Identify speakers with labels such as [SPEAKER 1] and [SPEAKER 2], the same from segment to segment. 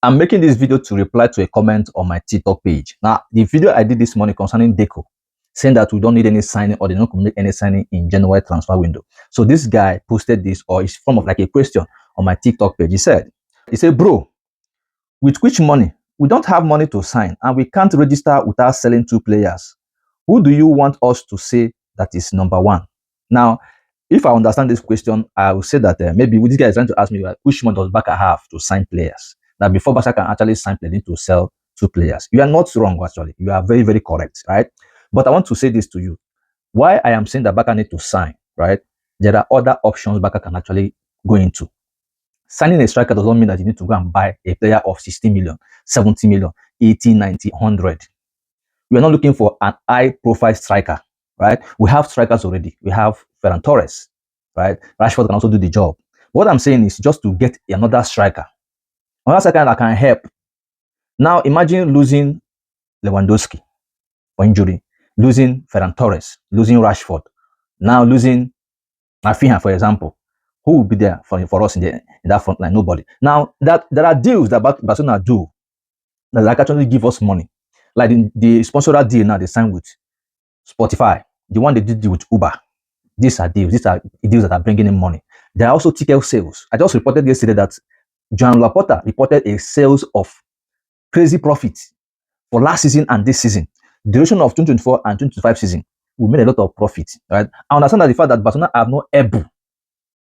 [SPEAKER 1] I'm making this video to reply to a comment on my TikTok page. Now, the video I did this morning concerning Deco, saying that we don't need any signing or they don't make any signing in January transfer window. So this guy posted this, or it's form of like a question on my TikTok page. He said, bro, with which money? We don't have money to sign and we can't register without selling 2 players. Who do you want us to say that is number 1? Now, if I understand this question, I will say that maybe this guy is trying to ask me which money does Barca have to sign players. That before Barca can actually sign players, they need to sell 2 players. You are not wrong, actually. You are very, very correct, right? But I want to say this to you. Why I am saying that Barca need to sign, right? There are other options Barca can actually go into. Signing a striker does not mean that you need to go and buy a player of 60 million, 70 million, 80, 90, 100. We are not looking for an high-profile striker, right? We have strikers already. We have Ferran Torres, right? Rashford can also do the job. What I'm saying is just to get another striker that can help. Now, imagine losing Lewandowski for injury, losing Ferran Torres, losing Rashford, now losing Rafinha, for example. Who will be there for us in that front line? Nobody. Now, there are deals that Barcelona do that actually give us money. Like the sponsored deal now they signed with Spotify, the one they did with Uber. These are deals. These are deals that are bringing in money. There are also ticket sales. I just reported yesterday that Joan Laporta reported a sales of crazy profits for last season and this season. Duration of 2024 and 2025 season, we made a lot of profit. Right? I understand that the fact that Barcelona are not able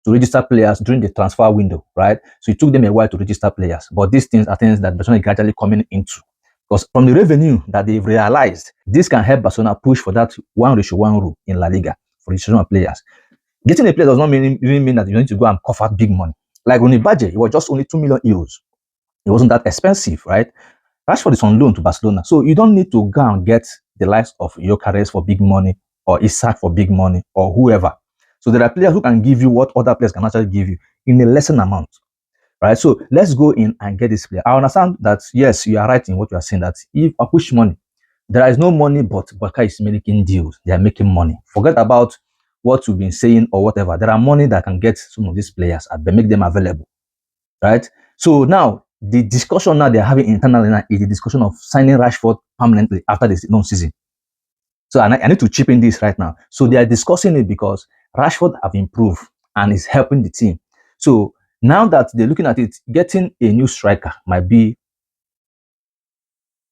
[SPEAKER 1] to register players during the transfer window, right? So it took them a while to register players. But these things are things that Barcelona is gradually coming into. Because from the revenue that they've realized, this can help Barcelona push for that 1:1 rule in La Liga for registration of players. Getting a player does not even mean that you need to go and cough out big money. Like Rooney Badge, it was just only 2 million euros. It wasn't that expensive, right? Rashford is on loan to Barcelona. So you don't need to go and get the likes of Gyökeres for big money or Isak for big money or whoever. So there are players who can give you what other players can actually give you in a lesser amount, right? So let's go in and get this player. I understand that, yes, you are right in what you are saying, that if I push money, there is no money, but Barca is making deals. They are making money. Forget about what you've been saying or whatever. There are money that can get some of these players and make them available, right? So now, the discussion now they're having internally now is the discussion of signing Rashford permanently after the loan season. So I need to chip in this right now. So they are discussing it because Rashford have improved and is helping the team. So now that they're looking at it, getting a new striker might be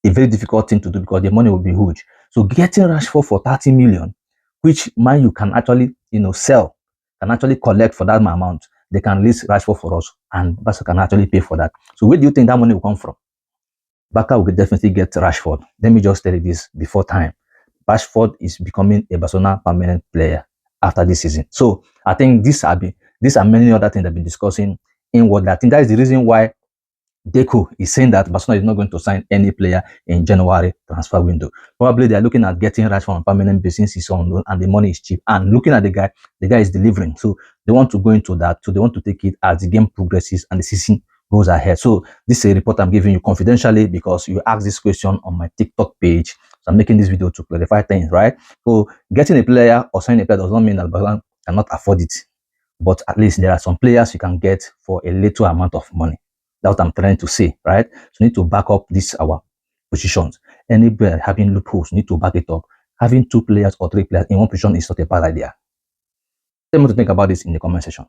[SPEAKER 1] a very difficult thing to do because the money will be huge. So getting Rashford for 30 million, which Man U can actually, sell, can actually collect for that amount. They can release Rashford for us and Barca can actually pay for that. So where do you think that money will come from? Barca will definitely get Rashford. Let me just tell you this before time. Rashford is becoming a Barcelona permanent player after this season. So I think these are many other things that have been discussing inwardly. I think that is the reason why Deco is saying that Barcelona is not going to sign any player in January transfer window. Probably they are looking at getting Rashford on permanent basis, he's on loan, and the money is cheap. And looking at the guy is delivering. So they want to go into that. So they want to take it as the game progresses and the season goes ahead. So this is a report I'm giving you confidentially because you asked this question on my TikTok page. So I'm making this video to clarify things, right? So getting a player or signing a player does not mean that Barcelona cannot afford it. But at least there are some players you can get for a little amount of money. That's what I'm trying to say, right? So we need to back up our positions. Any player having loopholes, need to back it up. Having 2 players or 3 players in one position is not a bad idea. Tell me what to think about this in the comment section.